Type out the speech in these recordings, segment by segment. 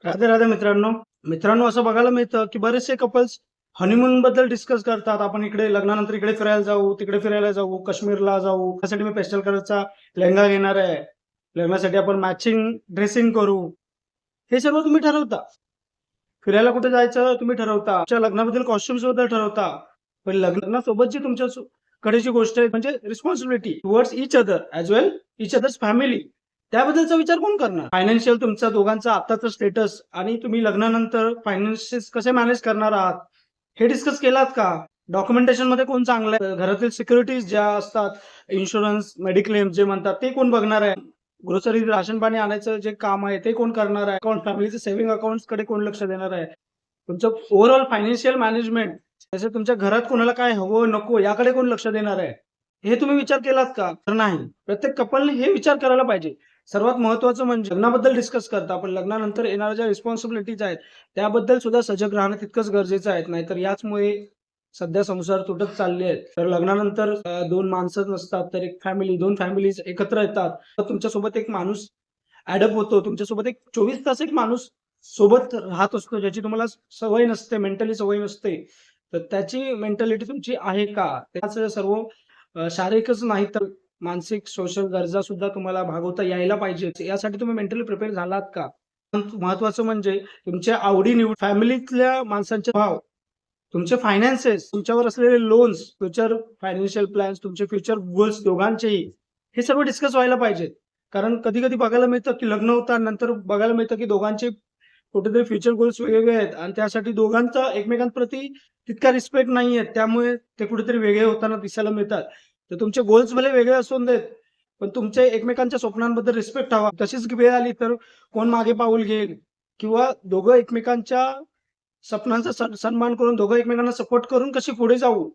राधे राधे मित्रांनो. मित्रांनो, असं बघायला मिळतं की बरेचसे कपल्स हनीमून बद्दल डिस्कस करतात. आपण इकडे लग्नानंतर इकडे फिरायला जाऊ, तिकडे फिरायला जाऊ, काश्मीरला जाऊ. त्यासाठी मी पेस्टल कलरचा लेहंगा घेणार आहे. लग्नासाठी आपण मॅचिंग ड्रेसिंग करू. हे सर्व तुम्ही ठरवता. फिरायला कुठे जायचं तुम्ही ठरवता. तुमच्या लग्नाबद्दल कॉस्ट्युम्स बद्दल ठरवता. पण लग्नासोबत जी तुमच्या कडेची गोष्ट आहे म्हणजे responsibility towards each other as well each other's family. त्याबद्दलचा विचार कोण करणार? फायनान्शियल तुमचा दोघांचा आताचं स्टेटस आणि तुम्ही लग्नानंतर फायनान्सेस कसे मॅनेज करणार आहात, हे डिस्कस केलात का? डॉक्युमेंटेशन मध्ये कोण चांगलं आहे? घरातील सिक्युरिटीज ज्या असतात, इन्शुरन्स, मेडिक्लेम जे म्हणतात ते कोण बघणार आहे? ग्रोसरी, राशन पाणी आणायचं जे काम आहे ते कोण करणार आहे? अकाउंट, फॅमिलीचे सेव्हिंग अकाउंट्स कडे कोण लक्ष देणार आहे? तुमचं ओव्हरऑल फायनान्शियल मॅनेजमेंट, जसं तुमच्या घरात कोणाला काय हवं नको याकडे कोण लक्ष देणार आहे? हे तुम्ही विचार केलात का? तर नाही. प्रत्येक कपलने हे विचार करायला पाहिजे. सर्वात महत्त्वाचं म्हणजे लग्नाबद्दल डिस्कस करता, पण लग्नानंतर येणाऱ्या ज्या रिस्पॉन्सिबिलिटीज आहेत, त्याबद्दल सुद्धा सजग राहणं तितकंच गरजेचं आहे. नाहीतर याचमुळे सध्या संसार तुटत चालले आहेत. तर लग्नानंतर 2 माणसं नसतात, तर एक फॅमिली, 2 फॅमिलीज एकत्र येतात. तर तुमच्यासोबत एक माणूस ॲडअप होतो. तुमच्यासोबत एक 24 तास एक माणूस सोबत राहत असतो, ज्याची तुम्हाला सवय नसते, मेंटली सवय नसते. तर त्याची मेंटॅलिटी तुमची आहे का? त्याच सर्व शारीरिकच नाही तर मानसिक, सोशल गरजा सुद्धा तुम्हाला भागवता यायला पाहिजे. यासाठी तुम्ही मेंटली प्रिपेअर झालात का? महत्त्वाचं म्हणजे तुमच्या आवडी-निवडी, फॅमिलीतल्या माणसांचे भाव, तुमचे फायनान्सेस, तुमच्यावर असलेले लोन्स, फ्युचर फायनान्शियल प्लॅन्स, तुमचे फ्युचर गोल्स दोघांचेही, हे सर्व डिस्कस व्हायला पाहिजेत. कारण कधी-कधी बघायला मिळतं, की लग्न होतात, नंतर बघायला मिळतं, की दोघांचे कुठेतरी फ्युचर गोल्स वेगवेगळे आहेत आणि त्यासाठी दोघांचा एकमेकांप्रती तितका रिस्पेक्ट नाहीये. त्यामुळे ते कुठेतरी वेगळे होताना दिसायला मिळतात. तर तुमचे गोल्स भले वेगळे असून देत, पण तुमचे एकमेकांच्या स्वप्नांबद्दल रिस्पेक्ट हवा. तशीच वेळ आली तर कोण मागे पाऊल घेईल किंवा दोघं एकमेकांच्या स्वप्नांचा सन्मान करून दोघं एकमेकांना सपोर्ट करून कशी पुढे जाऊ,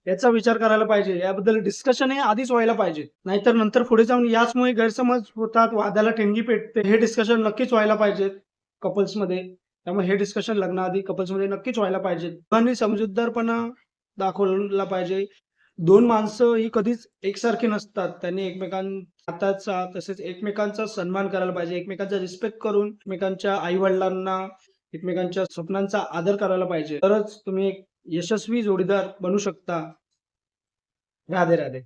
याचा विचार करायला पाहिजे. याबद्दल डिस्कशन हे आधीच व्हायला पाहिजे. नाहीतर नंतर पुढे जाऊन याचमुळे गैरसमज होतात, वादाला ठिणगी पेटते. हे डिस्कशन नक्कीच व्हायला पाहिजे कपल्समध्ये. त्यामुळे हे डिस्कशन लग्नाआधी कपल्समध्ये नक्कीच व्हायला पाहिजे. दोघांनी समजूतदारपणा दाखवला पाहिजे. 2 माणसं ही कधीच एकसारखी नसतात. त्यांनी हाताचा तसेच एकमेकांचा सन्मान करायला पाहिजे. एकमेकांचा रिस्पेक्ट करून एकमेकांच्या आई-वडिलांना, एकमेकांच्या स्वप्नांचा आदर करायला पाहिजे. तरच तुम्ही एक यशस्वी जोडीदार बनू शकता. राधे राधे.